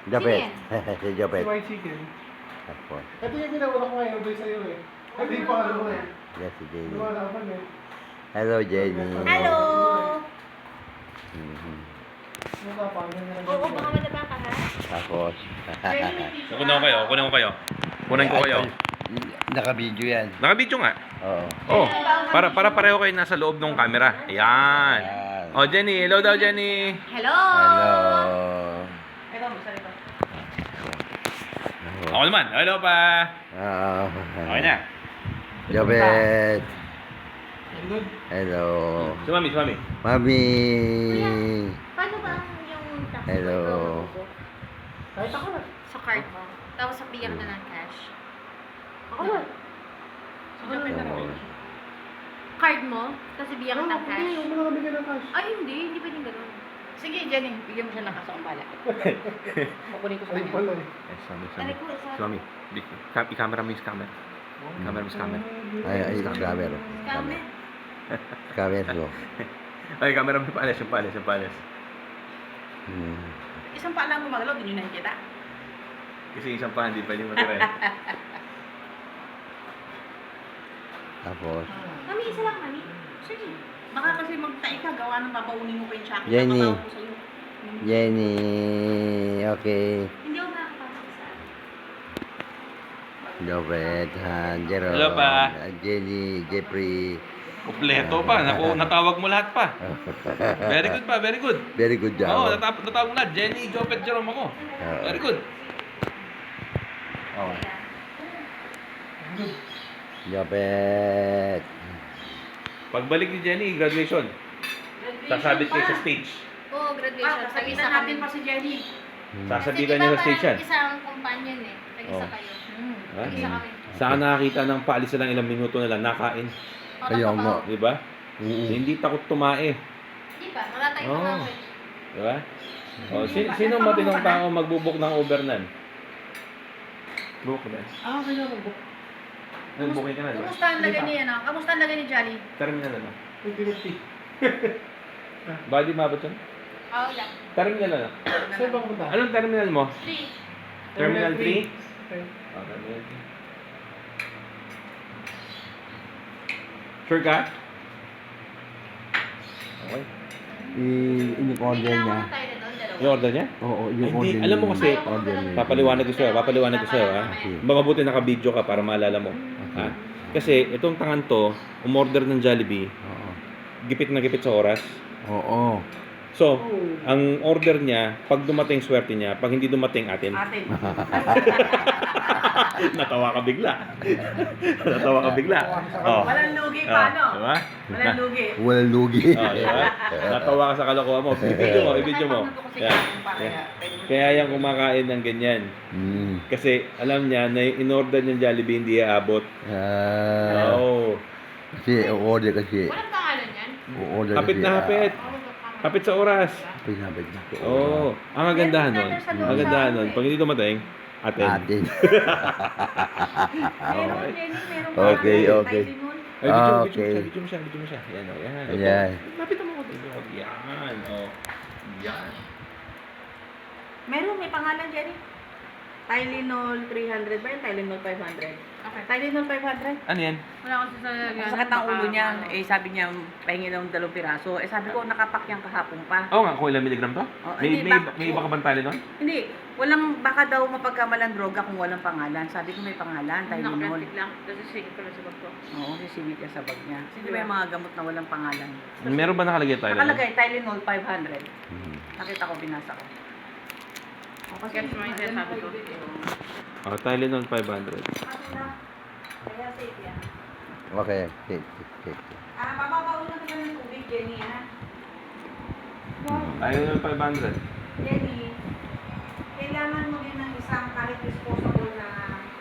Japet. Si Si Japet. White Chicken. Tapos. Ito yung ginawa ko ngayon doon sa'yo eh. Ito yung pangalan ko eh. Yes, si Jenny. Wala naman eh. Hello, Jenny. Hello! Mhm. Wala pa. Oo, baka mataba ka ha? Tapos. Kunin ko kayo, kunin ko kayo. Kunin ko kayo. Naka-video yan. Naka-video nga. Oo. Oh, para pareho kayo nasa loob ng camera. Ayan. Ayan. Oh, Jenny. Hello daw, Jenny. Hello! Hello. Ito, masarap ito. Ako naman. Hello pa. Okay na. Japet. Good. Hello. Si Mami, si Mami. Mami. Paano ba yung tax? Hello. Kahit ako na. Sa card mo. Tapos sa bigyan ka na ng cash. Ako na. Card mo, tapos bigyan ka Ano, ng hindi. cash. Huwag mo na bigyan ng cash. Ay, hindi pwedeng ganun. Sige, Jenny, bigyan mo siya ng kasong bala. Kukunin ko sa Ayun kanya. pala eh. Eh, si Mami, si Alay Mami. ko, isa. Si Mami. I-camera mo yung camera. Camera mo sa camera. Ay, scammer. Kami. Scammer mo. Ay, camera mo yung paalis, yung paalis, yung paalis. Hmm. Isang pa lang gumagalaw, di nyo nakikita. Kasi isang pa, hindi pwede matira eh. Tapos. Mami, isa lang, Mami. Sige. Baka kasi magtae ka, gawa ng babaunin mo pa yung jacket. Jenny. Babaw ko sa'yo. Jenny. Okay. Hindi ako nakakapasok sa Japet. Jerome. Hello pa. Jenny. Jeffrey. Kompleto pa. Naku, natawag mo lahat pa. Very good pa, very good. Very good job. Oo, natawag mo lahat. Jenny, Jopet, Jerome ako. Very good. Oh. Japet. Pagbalik ni Jenny, graduation. Sasabit kayo sa stage. Oo, graduation. Tag-isa natin pa si Jenny. Sasabitan niya sa stage yan. Isang companion eh. Tag-isa Oh. kayo. Ha? Tag-isa kami. Saan nakakita ng paalisan ng ilang minuto na lang, nakain. Kaya nga. Di ba? Oo. Hindi takot tumae. Di ba? Wala tayong Oo. language. Di ba? Oh, sino matinong tao magbubuk ng overnan? Book na. Okay na mag-book. Nag-booking ka na, di ba? Kamusta ang lagay ni, ano? Kamusta ang lagay ni Jolly? Terminal ano? 50-50. Body mabot yun? Oo, lang. Terminal ano? Saan ba punta? Anong terminal mo? 3. Terminal 3? Okay. Oh, terminal 3. Sure ka? Okay. Yung order niya. Yung order niya? Oo, yung Hindi, order alam mo niya. kasi, Order niya. Papaliwanag ko sa'yo, ha? Baka buti naka-video ka para maalala mo. Ha? Kasi itong tangan to, umorder ng Jollibee, Oo. gipit na gipit sa oras. Oo. So, ang order niya, pag dumating swerte niya, pag hindi dumating atin. Atin. Natawa ka bigla. Natawa ka bigla. Oh. Walang lugi pa, no? Diba? Walang lugi. Walang lugi. Oh, diba? Natawa ka sa kalokohan mo. I-video mo. Yan. Kaya yan kumakain ng ganyan. Hmm. Kasi alam niya na yung in-order niyang Jollibee hindi aabot. Oo. Kasi order kasi. Walang pangalan yan? Order Hapit na hapit. Hapit sa oras. Hapit na hapit na. Oo. Ang kagandahan nun. Ang kagandahan nun. Pag hindi dumating, atin. Atin. Meron, Jenny, meron Okay, pangalan. okay. Tylenol. Ay, video mo Okay. siya. Video mo siya. Yan, o. Yan. Ayan. Lapit mo ko dito. Yan, o. Yan. Meron, may pangalan, Jenny. Tylenol 300 ba yun? Tylenol 500. Okay. Tylenol 500. Ano yan? Wala kasi sa lagyan. Sakit ang ulo niya. Eh, sabi niya, pahingi ng 2 piraso. Eh, sabi ko, nakapak yan kahapon pa. Oo nga, kung ilang milligram to? Oh, May, hindi, may, bak- may iba ka bang tali nun? Hindi. Baka daw mapagkamalang droga kung walang pangalan. Sabi ko, may pangalan, Tylenol. lang. Kasi sige ko lang sa bag ko. Oo, sisingit niya sa bag niya. Hindi ba yung mga gamot na walang pangalan? Meron ba nakalagay tayo? Nakalagay, Tylenol 500. Hmm. Nakita ko, binasa ko. O, kasi Gets mo yung sinasabi ko? Oh, Tylenol 500. Kaya safe yan. Okay. Okay. Mapapaulan ka ng tubig, Jenny, ha? Tylenol 500. Jenny, kailangan mo din ng isang kahit disposable na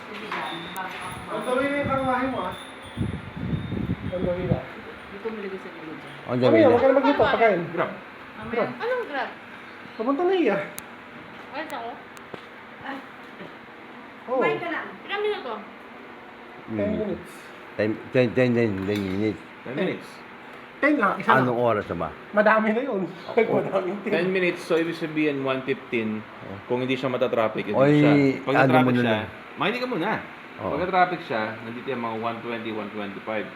tubigan bago ka Ang gawin na yung karwahe mo ah. Ang gawin na. Dito mo lagay sa gilid dyan. On the Kami way yan, na. huwag ka na magluto, pagkain. Grab. Grab. Anong grab? Papunta na iya. Ano ako? Oo. Kumain ka lang. Ilang minuto? 10 minutes. 10 minutes. 10 minutes. 10 lang, isa lang. Anong oras na ba? Madami na yun. Madaming 10 10. minutes, so ibig sabihin 1:15. Kung hindi siya matatraffic, hindi Oy, siya. Pag ano na-traffic mo siya, na? makinig ka muna. Oo. Pag na-traffic siya, nandito yung mga 120, 125.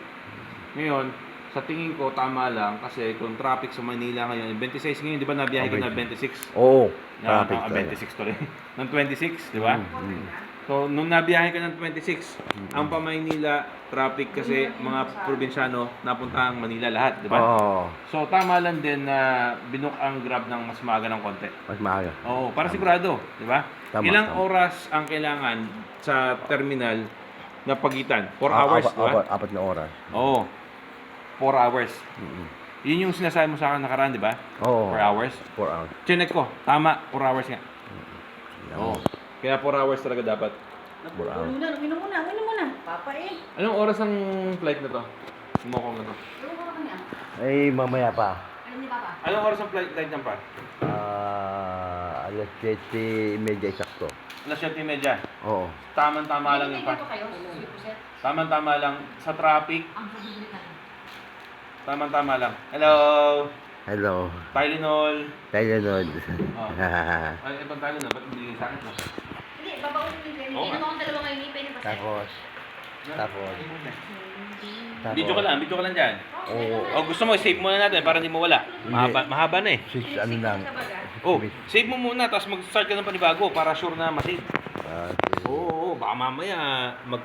Ngayon, sa tingin ko, tama lang kasi kung traffic sa Manila ngayon, 26 ngayon, di ba nabiyahe ka na 26? Oo. Na, Traffic talaga. 26 tuloy. ng 26, di ba? Mm. So, nung nabiyahe ka ng 26, ang pa-Maynila, traffic kasi mga probinsyano, napuntahang Manila lahat, di ba? Oo. So, tama lang din na binook ang Grab ng mas maaga ng konti. Mas maaga. Oo, para sigurado, di ba? Tama, Ilang tama. oras ang kailangan sa terminal na pagitan? 4 Ah, hours, di ba? Apat na oras. Oo. 4 hours. Mm. Yun yung sinasabi mo sa akin nakaraan, di ba? Oo. 4 hours. 4 hours. Chinek ko, tama, 4 hours nga. Oo. Oo. Kaya 4 hours talaga dapat. Uminom muna. Papa eh. Anong oras ang flight na to? Sumokong na to. Ay, mamaya pa. Anong oras ang flight niyan pa? Alas 7:30 eksakto. Alas 7:30. Oo. Tama-tama lang yun pa. Tama-tama lang. Sa traffic, tama-tama lang. Hello! Hello. Tylenol. Tayo nun. Oh. Ay, ibang Tylenol. Ba't hindi sa akin to? Hindi, babaunin mo yung Oo. Inom akong dalawang ngayon, hindi pwede pa sa'yo. Tapos, Video ka lang dyan. Oo. O gusto mo, save muna natin para hindi mo wala. Mahaba na eh. 6 ano lang. Oh, save mo muna, tapos mag-start ka ng panibago para sure na masave. Ah, Oo, baka mamaya mag